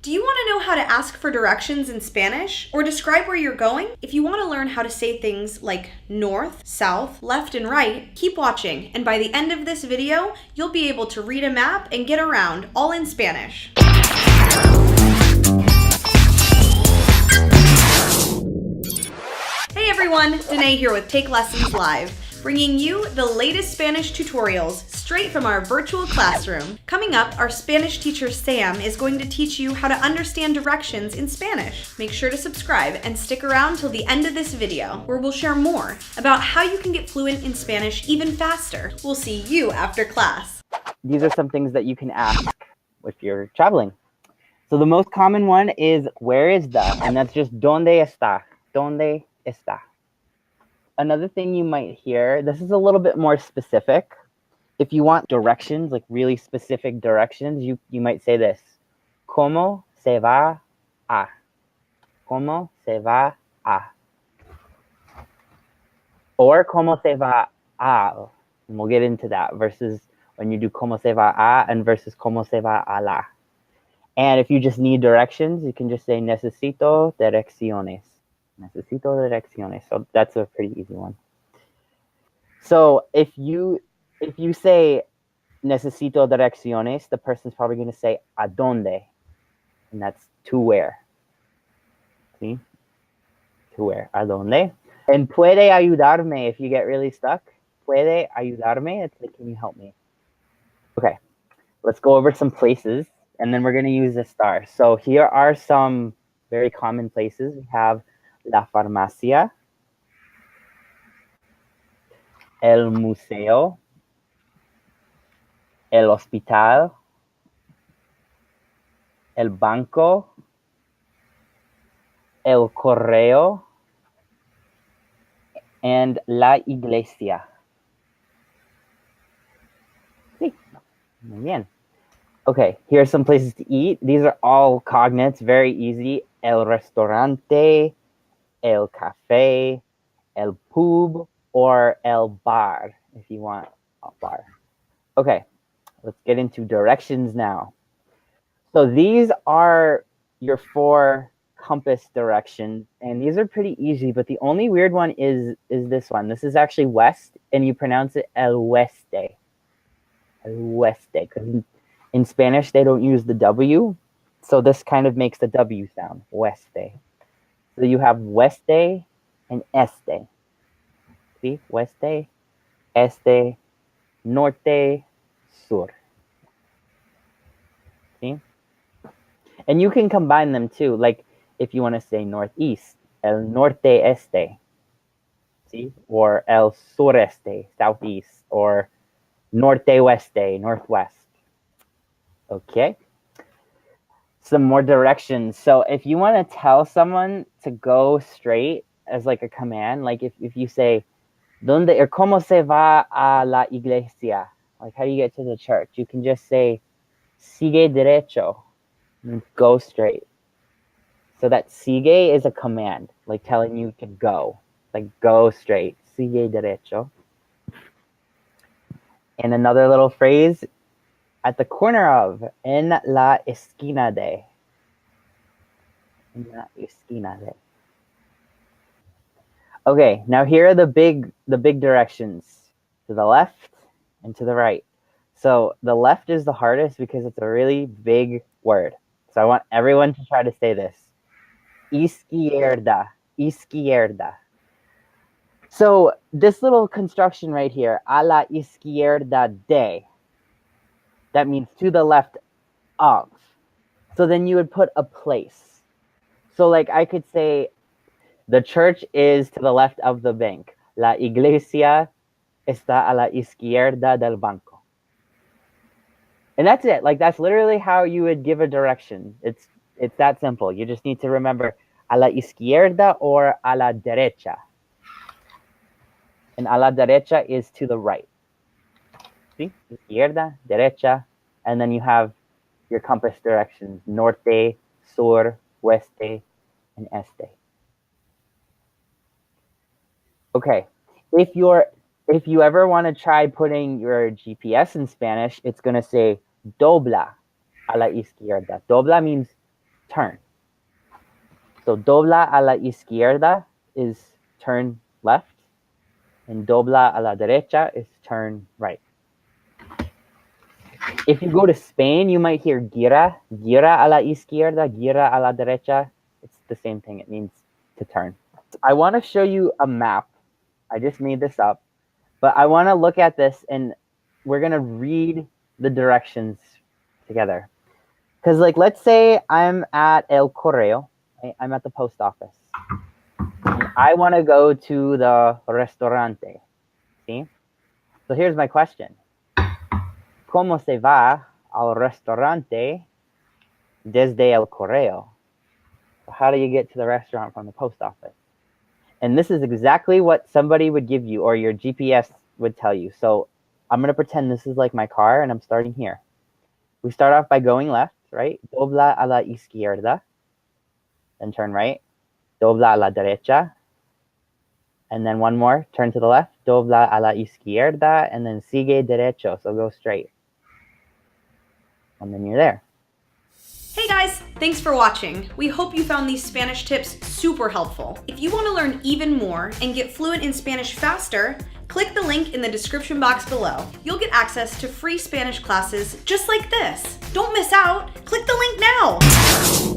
Do you want to know how to ask for directions in Spanish or describe where you're going? If you want to learn how to say things like north, south, left, and right, keep watching, and by the end of this video, you'll be able to read a map and get around, all in Spanish. Hey everyone, Danae here with Take Lessons Live, bringing you the latest Spanish tutorials straight from our virtual classroom. Coming up, our Spanish teacher Sam is going to teach you how to understand directions in Spanish. Make sure to subscribe and stick around till the end of this video, where we'll share more about how you can get fluent in Spanish even faster. We'll see you after class. These are some things that you can ask if you're traveling. So the most common one is, where is the? And that's just, ¿dónde está? ¿Dónde está? Another thing you might hear, this is a little bit more specific. If you want directions, like really specific directions, you might say this. ¿Cómo se va a? ¿Cómo se va a? Or ¿cómo se va a? And we'll get into that versus when you do ¿cómo se va a? And versus ¿cómo se va a la? And if you just need directions, you can just say necesito direcciones. Necesito direcciones. So that's a pretty easy one. So if you say necesito direcciones, the person's probably going to say a dónde, and that's to where. See? To where? A dónde. And puede ayudarme if you get really stuck. Puede ayudarme. It's like, can you help me? Okay. Let's go over some places, and then we're going to use the star. So here are some very common places. We have la farmacia, el museo, el hospital, el banco, el correo, and la iglesia. Sí. Muy bien. Okay, here are some places to eat. These are all cognates, very easy. El restaurante, el café, el pub, or el bar, if you want a bar. Okay, let's get into directions now. So these are your 4 compass directions, and these are pretty easy, but the only weird one is this one. This is actually west, and you pronounce it el oeste. El oeste, because in Spanish they don't use the W, so this kind of makes the W sound, oeste. So you have oeste and este. See, oeste, este, norte, sur. See? And you can combine them too, like if you want to say northeast, el norte este. See? Or el sureste, southeast, or norte oeste, northwest. Okay. Some more directions. So if you want to tell someone to go straight as like a command, like if you say, ¿Dónde or cómo se va a la iglesia? Like, how do you get to the church? You can just say, sigue derecho, go straight. So that sigue is a command, like telling you to go, like go straight, sigue derecho. And another little phrase, at the corner of, en la esquina de. En la esquina de. Okay, now here are the big directions, to the left and to the right. So the left is the hardest because it's a really big word. So I want everyone to try to say this. Izquierda, izquierda. So this little construction right here, a la izquierda de, that means to the left of. So then you would put a place. So like I could say, the church is to the left of the bank. La iglesia está a la izquierda del banco. And that's it. Like that's literally how you would give a direction. It's that simple. You just need to remember a la izquierda or a la derecha. And a la derecha is to the right. See? Izquierda, derecha. And then you have your compass directions. Norte, sur, oeste, and este. Okay, if you ever want to try putting your GPS in Spanish, it's going to say dobla a la izquierda. Dobla means turn. So dobla a la izquierda is turn left, and dobla a la derecha is turn right. If you go to Spain, you might hear gira a la izquierda, gira a la derecha. It's the same thing. It means to turn. I want to show you a map. I just made this up, but I want to look at this and we're going to read the directions together. Because, like, let's say I'm at El Correo. I'm at the post office. And I want to go to the restaurante. See? So here's my question. ¿Cómo se va al restaurante desde el correo? So how do you get to the restaurant from the post office? And this is exactly what somebody would give you, or your GPS would tell you. So I'm going to pretend this is like my car, and I'm starting here. We start off by going left, right? Dobla a la izquierda. Then turn right. Dobla a la derecha. And then one more. Turn to the left. Dobla a la izquierda. And then sigue derecho. So go straight. And then you're there. Hey guys, thanks for watching. We hope you found these Spanish tips super helpful. If you want to learn even more and get fluent in Spanish faster, click the link in the description box below. You'll get access to free Spanish classes just like this. Don't miss out. Click the link now.